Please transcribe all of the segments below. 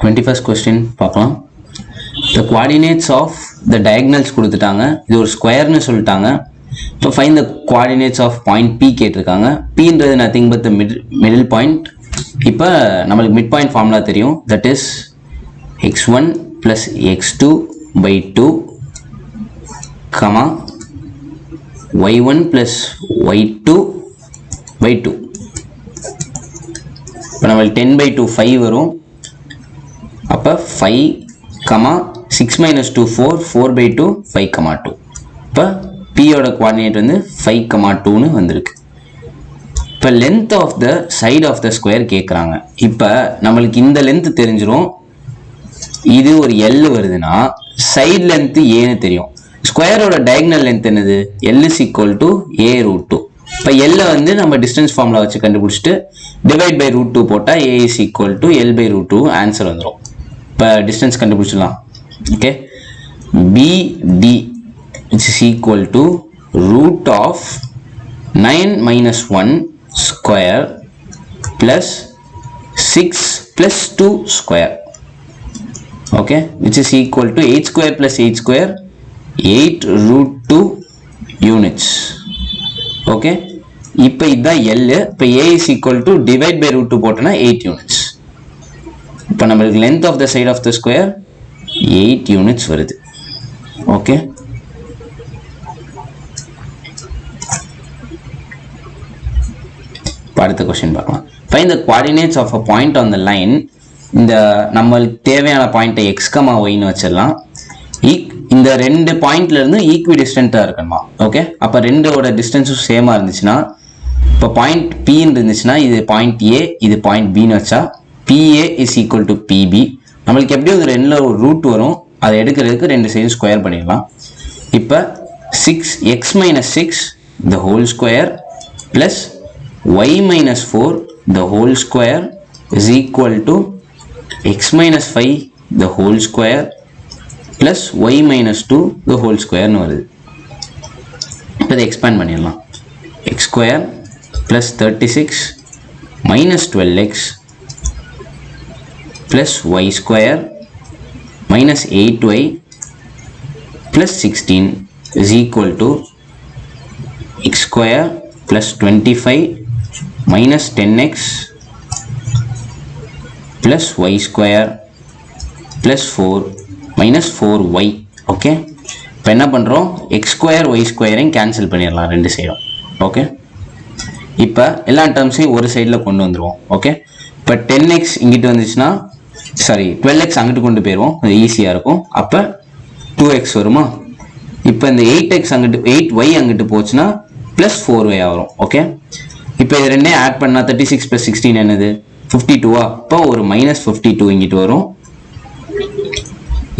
21st question பார்க்கலாம். The coordinates of the diagonals கொடுத்துட்டாங்க. இது ஒரு ஸ்கொயர்னு சொல்லிட்டாங்க. இப்போ find the coordinates of point P கேட்டிருக்காங்க. Pன்றது nothing but the middle point. இப்போ நம்மளுக்கு மிட் பாயிண்ட் ஃபார்முலா தெரியும். That is x1 plus x2 by 2 comma y1 plus y2 by 2. இப்போ நம்மளுக்கு 10 by 2 5 வரும். அப்போ 5 கமா 6 minus 2 4 4 by 2 5 கமா 2. இப்போ Pயோட கோஆர்டினேட் வந்து 5 கமா 2ன்னு வந்திருக்கு. இப்போ length of the side of the square கேட்குறாங்க. இப்போ நம்மளுக்கு இந்த லென்த் தெரிஞ்சிடும். இது ஒரு எல் வருதுன்னா சைட் லென்த்து ஏன்னு தெரியும். ஸ்கொயரோட டயகனல் லென்த் என்னது? L is equal to a root 2. இப்போ எல்லை வந்து நம்ம டிஸ்டன்ஸ் ஃபார்முலா வச்சு கண்டுபிடிச்சிட்டு டிவைட் பை ரூட் 2 போட்டால் A is equal to L pi root 2 answer வந்துடும். இப்போ டிஸ்டன்ஸ் கண்டுபிடிச்சிடலாம். ஓகே, பிடி which is equal to root of 9 minus 1 square plus 6 plus 2 square. Okay, which is equal to 8 square plus 8 square 8 root 2 units. Okay, இப்போ இதான் L. இப்போ A is equal to divide by root 2 போட்டோன்னா 8 units. இப்போ நம்மளுக்கு length of the side of the square 8 units வருது. Okay, அடுத்த question பார்க்கலாம். Find the coordinates of a point on the line. இந்த நம்மளுக்கு தேவையான பாயிண்ட்டை x, y வச்சிடலாம். இந்த ரெண்டு பாயிண்ட்ல இருந்து ஈக்வி டிஸ்டன்டா இருக்கணுமா? ஓகே, அப்போ ரெண்டோட டிஸ்டன்ஸும் சேமா இருந்துச்சுன்னா, இப்போ பாயிண்ட் Pன்னு இருந்துச்சுன்னா இது பாயிண்ட் A, இது பாயிண்ட் Bன்னு வச்சா PA is equal to PB. நம்மளுக்கு எப்படியும் ஒரு ரெண்டுல ஒரு ரூட் வரும். அதை எடுக்கிறதுக்கு ரெண்டு சைடு ஸ்கொயர் பண்ணிடலாம். இப்போ 6x minus 6 the whole square plus y minus 4 the whole square is equal to x minus 5 the whole square plus y minus 2 the whole square னு வருது. இப்போ இதை எக்ஸ்பேண்ட் பண்ணிடலாம். x square plus 36 minus 12x plus y square minus 8y plus 16 is equal to x square plus 25 minus 10x plus y square plus 4 minus 4y. Okay, இப்போ என்ன பண்ணுறோம்? X square Y ஸ்கொயரையும் cancel பண்ணிடலாம் ரெண்டு சைடும். Okay, இப்போ எல்லா டேர்ம்ஸையும் ஒரு சைடில் கொண்டு வந்துடுவோம். ஓகே, இப்போ 10x இங்கிட்டு வந்துச்சுன்னா, சாரி 12x அங்கிட்டு கொண்டு போயிடுவோம், அது ஈஸியாக இருக்கும். அப்போ 2x வருமா? இப்போ இந்த 8x அங்கிட்டு 8y அங்கிட்டு போச்சுன்னா ப்ளஸ் 4y வரும். ஓகே, இப்போ இது ரெண்டே ஆட் பண்ணால் 36 + 16 என்னது? 52வா? இப்போ ஒரு மைனஸ் 52 இங்கிட்டு வரும்.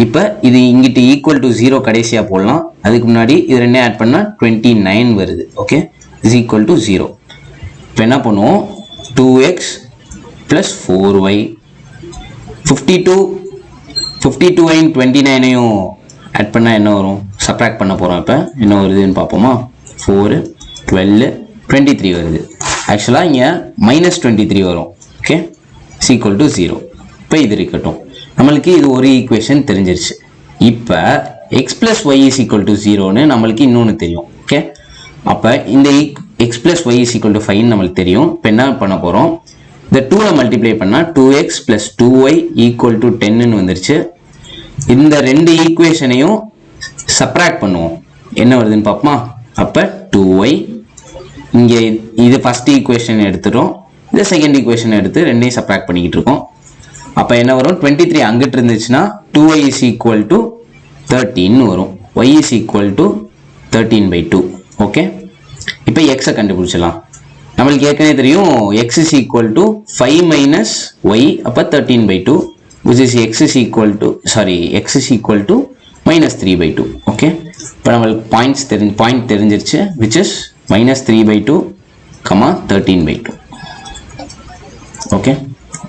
இப்போ இது இங்கிட்டு ஈக்குவல் டு 0 கடைசியாக போடலாம். அதுக்கு முன்னாடி இது ரெண்டே ஆட் பண்ணால் 29 வருது. Okay, is equal to 0. இப்போ என்ன பண்ணுவோம்? 2x ப்ளஸ் 4y 52ஐயும் 29ஐயும் ஆட் பண்ணால் என்ன வரும்? சப்ராக்ட் பண்ண போகிறோம். இப்போ என்ன வருதுன்னு பார்ப்போமா? 4 12 23 வருது. ஆக்சுவலாக இங்கே மைனஸ் 23 வரும். Okay, equal to 0. இப்போ இது இருக்கட்டும். நம்மளுக்கு இது ஒரு ஈக்குவேஷன் தெரிஞ்சிருச்சு. இப்போ X plus Y is equal to 0ன்னு நம்மளுக்கு இன்னொன்று தெரியும். ஓகே, அப்போ இந்த X plus Y is equal to 5 நம்மளுக்கு தெரியும். இப்போ என்ன பண்ண போகிறோம்? இந்த 2ல் மல்டிப்ளை பண்ணால் 2x plus 2y equal to 10ன்னு வந்துருச்சு. இந்த ரெண்டு ஈக்குவேஷனையும் சப்ராக்ட் பண்ணுவோம். என்ன வருதுன்னு பார்ப்போமா? அப்போ 2y இங்கே இது ஃபர்ஸ்ட் ஈக்குவேஷன் எடுத்துட்டோம். இது செகண்ட் ஈக்குவேஷன் எடுத்து ரெண்டையும் சப்ராக்ட் பண்ணிக்கிட்டு இருக்கோம். அப்போ என்ன வரும்? 23 அங்கிட்டு இருந்துச்சுன்னா 2y இஸ் ஈக்குவல் டு 13 வரும். y is equal to 13/2. Okay, இப்போ எக்ஸை கண்டுபிடிச்சலாம். நம்மளுக்கு ஏற்கனவே தெரியும் x is equal to 5 minus y, அப்போ 13/2 which is x is equal to -3/2. Okay, இப்போ நம்மளுக்கு பாயிண்ட் தெரிஞ்சிருச்சு, which is -3/2, 13/2. ஓகே,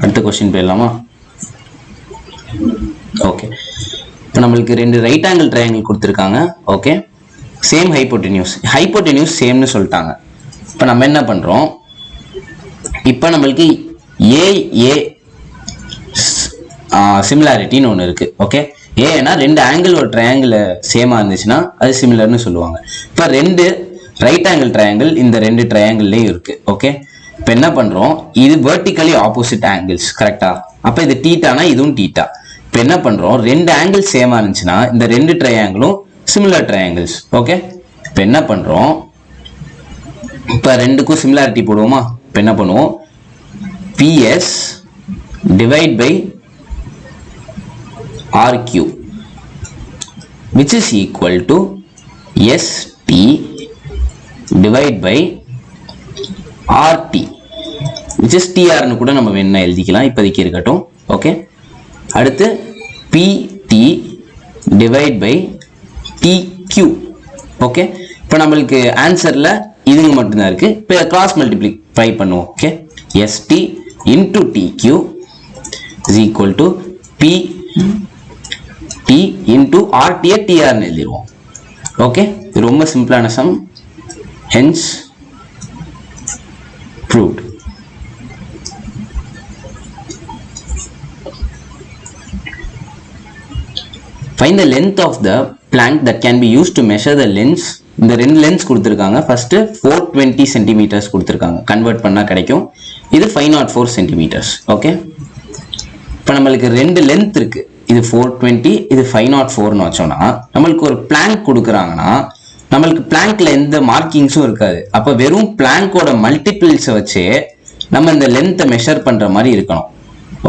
அடுத்த கொஸ்டின் போயிடலாமா? ஓகே, இப்போ நம்மளுக்கு ரெண்டு ரைட் ஆங்கிள் ட்ரையாங்கிள் கொடுத்துருக்காங்க. ஓகே, சேம் ஹைப்போட்டென்யூஸ் சேம்னு சொல்லிட்டாங்க. இப்போ நம்ம என்ன பண்ணுறோம்? இப்போ நம்மளுக்கு ஏஏ சிமிலாரிட்டின்னு ஒன்று இருக்கு. ஓகே, ஏன்னா ரெண்டு ஆங்கிள் ஒரு ட்ரையாங்கிள் சேமா இருந்துச்சுன்னா அது சிமிலர்னு சொல்லுவாங்க. இப்போ ரெண்டு ரைட் ஆங்கிள் ட்ரையாங்கிள் இந்த ரெண்டு ட்ரையாங்கிள்லேயும் இருக்கு. ஓகே, இப்போ என்ன பண்றோம், இது வெர்டிகலி ஆப்போசிட் ஆங்கிள்ஸ் கரெக்டா? அப்போ இது டீட்டானா இதுவும் டீட்டா. இப்போ என்ன பண்றோம், ரெண்டு ஆங்கிள் சேமா இருந்துச்சுன்னா இந்த ரெண்டு ட்ரையாங்கிளும் சிமிலர் ட்ரையாங்கிள்ஸ். ஓகே, இப்போ என்ன பண்றோம், இப்போ ரெண்டுக்கும் சிமிலாரிட்டி போடுவோமா? இப்போ என்ன பண்ணுவோம், PS divide by RQ which is equal to ST divide by RT which is TR னு கூட நம்ம வேணா எழுதிக்கலாம், இப்போதைக்கு இருக்கட்டும். ஓகே, அடுத்து PT divide by TQ. Okay, இப்போ நம்மளுக்கு ஆன்சர்ல இதுங்க மட்டும்தான் இருக்கு. இப்போ கிராஸ் மல்டிப்ளை பண்ணுவோம். Okay, ST into TQ is equal to PT into RT TR னு எழுதிடுவோம். ஓகே, இது ரொம்ப சிம்பிளான some, hence proved. Find the length of the plank that can be used to measure the lens. இந்த ரெண்டு lens கொடுத்துருக்காங்க. First 420 centimetres கொடுத்துருக்காங்க, convert பண்ணா கிடைக்கும். இது 504 சென்டிமீட்டர்ஸ். ஓகே, இப்போ நம்மளுக்கு ரெண்டு லென்த் இருக்கு, இது 420 இது 504னு வச்சோம்னா நம்மளுக்கு ஒரு பிளாங்க் கொடுக்குறாங்கன்னா நம்மளுக்கு பிளாங்க்ல எந்த மார்க்கிங்ஸும் இருக்காது. அப்போ வெறும் பிளாங்கோட மல்டிபிள்ஸை வச்சு நம்ம இந்த லென்த்தை மெஷர் பண்ற மாதிரி இருக்கணும்.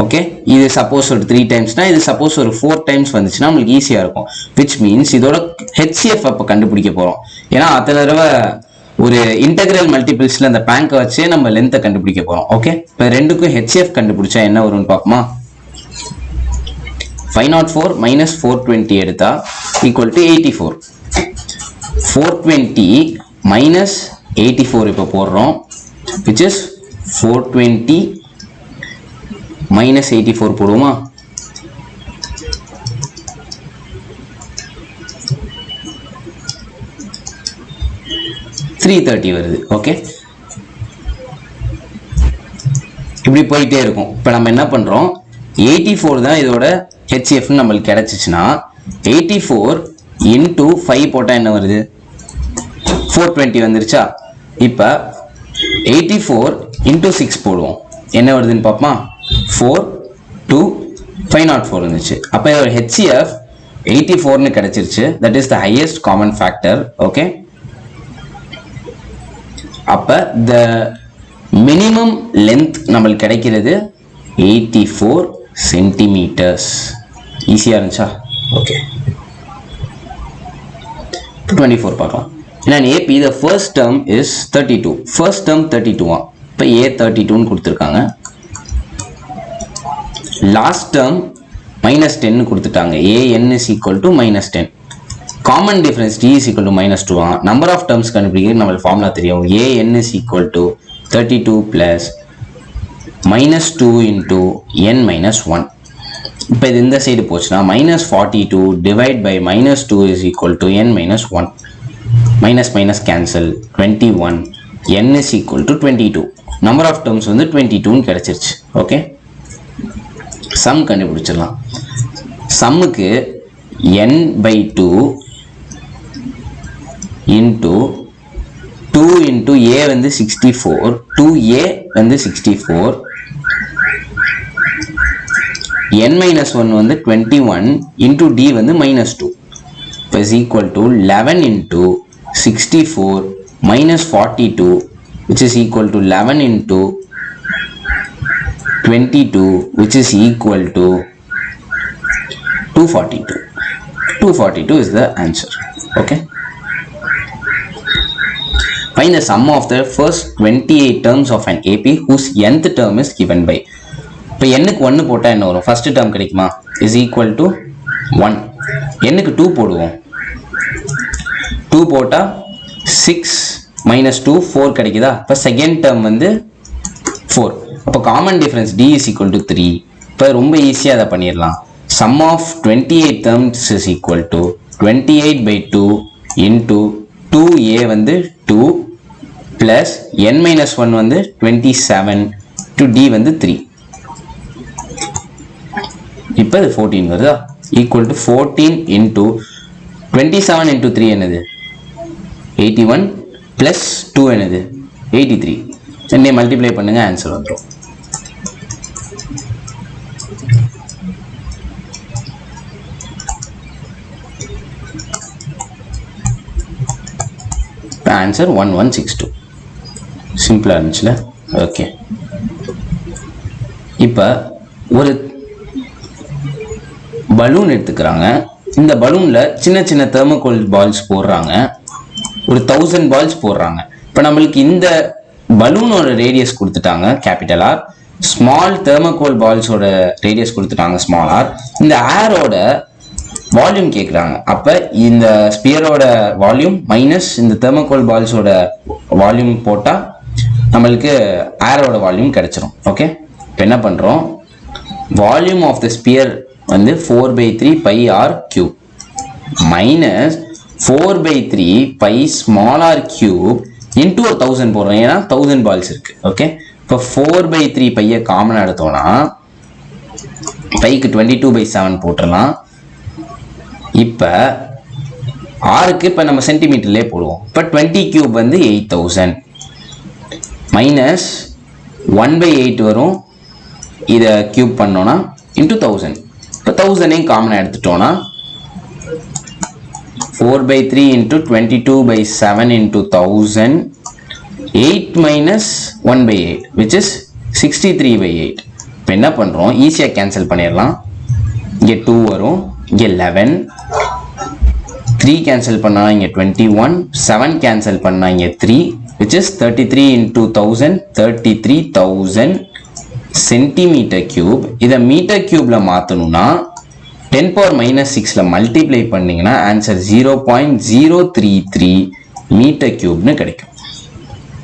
ஓகே, இது சப்போஸ் ஒரு 3 டைம்ஸ்னா இது சப்போஸ் ஒரு 4 டைம்ஸ் வந்துச்சுன்னா நம்மளுக்கு ஈஸியா இருக்கும். விச் மீன்ஸ் இதோட HCF அப்போ கண்டுபிடிக்க போறோம். ஏன்னா அத்தனை தடவை ஒரு இன்டெகிரல் மல்டிபிள்ஸ்ல அந்த பிளாங்கை வச்சு நம்ம லென்த்தை கண்டுபிடிக்க போறோம். ஓகே, இப்போ ரெண்டுக்கும் HCF கண்டுபிடிச்சா என்ன வரும்னு பார்ப்போமா? 504 minus 420 எடுத்தா equal to 84. 420 minus 84 இப்போ போடுறோம், which is 420 minus 84 போடுவோமா? 330 வருது. ஓகே, இப்படி போயிட்டே இருக்கும். இப்போ நம்ம என்ன பண்றோம், 84 தான் இதோட HCF நம்மளுக்கு கிடைச்சிச்சுன்னா 84 into 5 போட்டா என்ன வருது, 420 வந்துருச்சா? இப்போ 84 into 6 போடுவோம், என்ன வருதுன்னு பார்ப்போமா? 4 2 504 இருந்துச்சு. அப்போ இதோட HCF 84னு கிடைச்சிருச்சு. That is the highest common factor. Okay, அப்போ த மினிமம் லென்த் நம்மளுக்கு கிடைக்கிறது 84 சென்டிமீட்டர்ஸ். ஈஸியா இருந்துச்சா? ஓகே, 24 பார்க்கலாம். ஏன்னா AP the first term is 32, first term 32. இப்போ A 32னு கொடுத்துருக்காங்க. லாஸ்ட் டேர்ம் -10 கொடுத்துட்டாங்க. AN is equal to -10. Common difference D is equal to -2. Number of terms கண்டுபிடிக்க நம்மளுக்கு ஃபார்முலா தெரியும். AN is equal to 32 plus -2 into n minus 1. இப்போ இது இந்த side போச்சுன்னா -42 divide by -2 is equal to n minus 1. minus minus cancel, 21. n is equal to 22. Number of terms வந்து 22னு கிடைச்சிருச்சு. ஓகே, சம் கண்டுபிடிச்சிடலாம். சம்முக்கு n/2 into 2 into a வந்து 64, 2a வந்து 64, n-1 வந்து 21 into d வந்து -2 is equal to 11 into 64 minus 42 which is equal to 11 into 22 which is equal to 242. 242 is the answer. Okay, find the sum of the first 28 terms of an AP whose nth term is given by. இப்போ n-க்கு 1 போட்டா என்ன வரும்? First term கிடைக்குமா? is equal to 1. n-க்கு 2 போடுவோம், 2 போட்டா 6 minus 2 4 கிடைக்குதா? இப்போ second term வந்து 4. அப்போ common difference D is equal to 3. இப்போ ரொம்ப ஈஸியாக அதை பண்ணிடலாம். sum of 28 terms is equal to 28/2 into 2a வந்து 2 plus n-1 வந்து 27 to d வந்து 3. இப்போ இது 14 வருதா, ஈக்குவல் டு 14 இன்டூ 27 இன்டூ 3 என்னது 81 ப்ளஸ் 2 என்னது 83. ரெண்டே மல்டிப்ளை பண்ணுங்க, ஆன்சர் வந்துடும். ஆன்சர் 1162. சிம்பிளா இருந்துச்சுல. ஓகே, இப்போ ஒரு பலூன் எடுத்துக்கிறாங்க. இந்த பலூன்ல சின்ன சின்ன தெர்மோகோல் பால்ஸ் போடுறாங்க. ஒரு 1000 பால்ஸ் போடுறாங்க. இப்போ நம்மளுக்கு இந்த பலூனோட ரேடியஸ் கொடுத்துட்டாங்க கேபிட்டல் ஆர், ஸ்மால் தெர்மோகோல் பால்ஸோட ரேடியஸ் கொடுத்துட்டாங்க ஸ்மால் ஆர். இந்த ஏரோட வால்யூம் கேட்குறாங்க. அப்போ இந்த ஸ்பியரோட வால்யூம் மைனஸ் இந்த தெர்மோகோல் பால்ஸோட வால்யூம் போட்டால் நம்மளுக்கு ஏரோட வால்யூம் கிடைச்சிரும். ஓகே, இப்போ என்ன பண்ணுறோம், வால்யூம் ஆஃப் த ஸ்பியர் வந்து 4/3 pi R cube minus 4/3 pi small R cube into ஒரு 1000 போடுறோம், ஏன்னா 1000 பால்ஸ் இருக்கு. ஓகே, இப்போ 4/3 பையை காமனாக எடுத்தோம்னா பைக்கு 22/7 போட்டுடலாம். இப்போ ஆருக்கு இப்போ நம்ம சென்டிமீட்டர்லேயே போடுவோம். இப்போ 20 கியூப் வந்து 8000 மைனஸ் 1/8 வரும். இதை கியூப் பண்ணோன்னா இன்டூ 1000. இப்போ 1000 காமனாக எடுத்துட்டோன்னா 4/3 into 22/7 into 1000, 8 minus 1/8 which is 63/8. இப்போ என்ன பண்ணுறோம், ஈஸியாக கேன்சல் பண்ணிடலாம். இங்கே 2 வரும், இங்கே 11, 3 கேன்சல் பண்ணால் இங்கே 21, 7 கேன்சல் பண்ணால் இங்கே 3 which is 33 into 1000, 33,000 centimetre cube. இதை மீட்டர் கியூப்ல மாற்றணும்னா 10⁻⁻6ல மல்டிப்ளை பண்ணிங்கன்னா ஆன்சர் 0.033 மீட்டர் கியூப்னு கிடைக்கும்.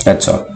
That's all.